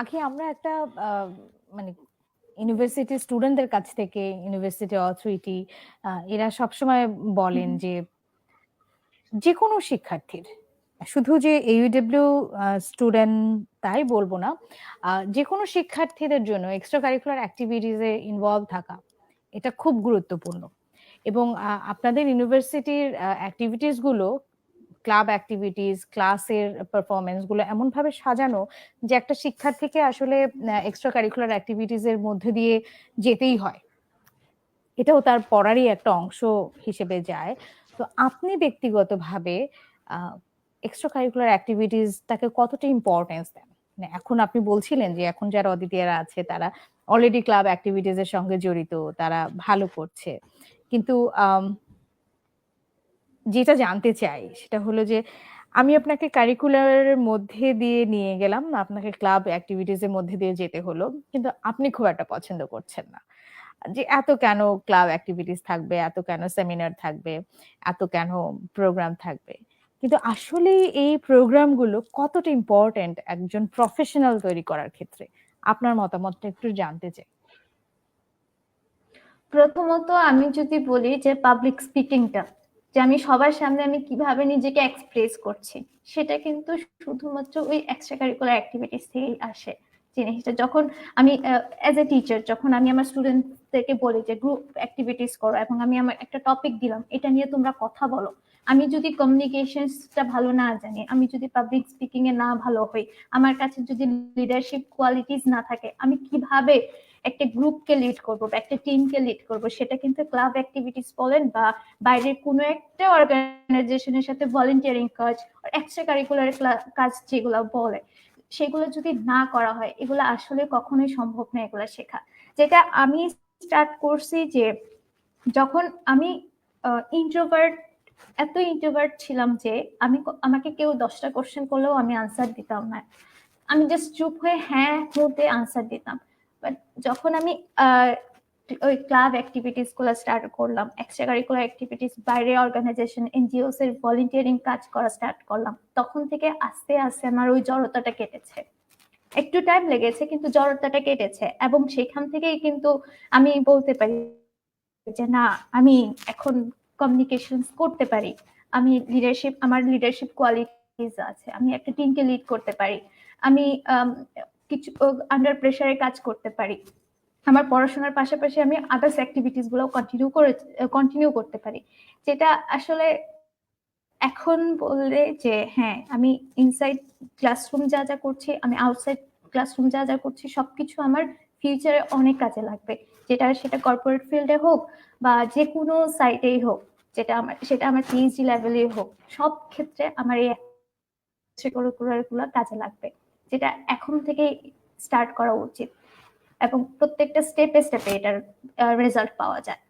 আগে আমরা একটা মানে ইউনিভার্সিটি স্টুডেন্টদের কাছ থেকে ইউনিভার্সিটি অথরিটি এরা সবসময় বলেন যে যেকোনো শিক্ষার্থীর, শুধু যে এইউডব্লিউ স্টুডেন্ট তাই বলবো না, যেকোনো শিক্ষার্থীদের জন্য এক্সট্রা কারিকুলার অ্যাক্টিভিটিজে ইনভলভ থাকা এটা খুব গুরুত্বপূর্ণ। এবং আপনাদের ইউনিভার্সিটির অ্যাক্টিভিটিস গুলো, ক্লাব অ্যাক্টিভিটিস, ক্লাসের পারফরমেন্স গুলো এমন ভাবে সাজানো যে একটা শিক্ষার্থীকে আসলে এক্সট্রা কারিকুলার অ্যাক্টিভিটিস এর মধ্যে দিয়ে যেতেই হয়, এটাও তার পড়ারই একটা অংশ হিসেবে যায়। তো আপনি ব্যক্তিগতভাবে এক্সট্রা কারিকুলার অ্যাক্টিভিটিস তাকে কতটা ইম্পর্টেন্স দেন? মানে এখন আপনি বলছিলেন যে এখন যারা অদিতিরা আছে তারা অলরেডি ক্লাব অ্যাক্টিভিটিস এর সঙ্গে জড়িত, তারা ভালো করছে, কিন্তু যেটা জানতে চাই সেটা হলো যে আমি আপনাকে কারিকুলারের মধ্যে দিয়ে নিয়ে গেলাম, আপনাকে ক্লাব অ্যাক্টিভিটিস এর মধ্যে দিয়ে যেতে হলো, কিন্তু আপনি খুব একটা পছন্দ করছেন না যে এত কেন ক্লাব অ্যাক্টিভিটিস থাকবে, এত কেন সেমিনার থাকবে, এত কেন প্রোগ্রাম থাকবে। কিন্তু আসলে এই প্রোগ্রামগুলো কতটা ইম্পর্টেন্ট একজন প্রফেশনাল তৈরি করার ক্ষেত্রে, আপনার মতামতটা একটু জানতে চাই। প্রথমত আমি যদি বলি যে পাবলিক স্পিকিংটা, যে আমি সবার সামনে আমি কিভাবে নিজেকে এক্সপ্রেস করছি, সেটা কিন্তু শুধুমাত্র ওই এক্সট্রা কারিকুলার অ্যাক্টিভিটিস থেকেই আসে জিনিসটা। যখন আমি অ্যাজ এ টিচার, যখন আমি আমার স্টুডেন্টদেরকে বলি যে গ্রুপ অ্যাক্টিভিটিস করো এবং আমি আমার একটা টপিক দিলাম, এটা নিয়ে তোমরা কথা বলো, আমি যদি কমিউনিকেশনসটা ভালো না জানি, আমি যদি পাবলিক স্পিকিং এ না ভালো হই, আমার কাছে যদি লিডারশিপ কোয়ালিটিস না থাকে, আমি কিভাবে একটা গ্রুপকে লিড করবো বা একটা টিমকে লিড করবো? সেটা কিন্তু ক্লাব অ্যাক্টিভিটিস বলেন বা বাইরের কোনো একটা অর্গানাইজেশনের সাথে ভলেন্টিয়ারিং কাজ, এক্সট্রা কারিকুলার কাজ যেগুলো বলে, সেগুলো যদি না করা হয়, এগুলো আসলে কখনোই সম্ভব না এগুলো শেখা। যেটা আমি স্টার্ট করছি যে যখন আমি ইন্ট্রোভার্ট, এত ইন্ট্রোভার্ট ছিলাম যে আমাকে কেউ 10টা কোশ্চেন করলেও আমি আনসার দিতাম না, আমি জাস্ট চুপ হয়ে হ্যাঁ হতে আনসার দিতাম। বাট যখন আমি ওই ক্লাব অ্যাক্টিভিটিস গুলো স্টার্ট করলাম, এক্সট্রা কারিকুলার অ্যাক্টিভিটিস, বাইরে অর্গানাইজেশন এনজিওস এর ভলেন্টিয়ারিং কাজ করা স্টার্ট করলাম, তখন থেকে আস্তে আস্তে আমার ওই জড়তাটা কেটেছে। একটু টাইম লেগেছে কিন্তু জড়তাটা কেটেছে, এবং সেখান থেকেই কিন্তু আমি বলতে পারি যে না, আমি এখন কমিউনিকেশন করতে পারি, আমি লিডারশিপ, আমার লিডারশিপ কোয়ালিটিস আছে, আমি একটা টিমকে লিড করতে পারি, আমি কিছু আন্ডার প্রেসারে কাজ করতে পারি, আমার পড়াশোনার পাশাপাশি আমি আদার্স অ্যাক্টিভিটিস গুলো কন্টিনিউ করতে পারি। যেটা আসলে এখন বললে যে হ্যাঁ, আমি ইনসাইড ক্লাসরুম যা যা করছি, আমি আউটসাইড ক্লাসরুম যা যা করছি, সবকিছু আমার ফিউচারে অনেক কাজে লাগবে। সেটা কর্পোরেট ফিল্ডে হোক বা যে কোনো সাইটেই হোক, সেটা আমার পিএইচডি লেভেলেই হোক, সব ক্ষেত্রে আমার এই এক্সট্রাকারিকুলার গুলো কাজে লাগবে। যেটা এখন থেকে স্টার্ট করা উচিত এবং প্রত্যেকটা স্টেপে স্টেপে এটার রেজাল্ট পাওয়া যায়।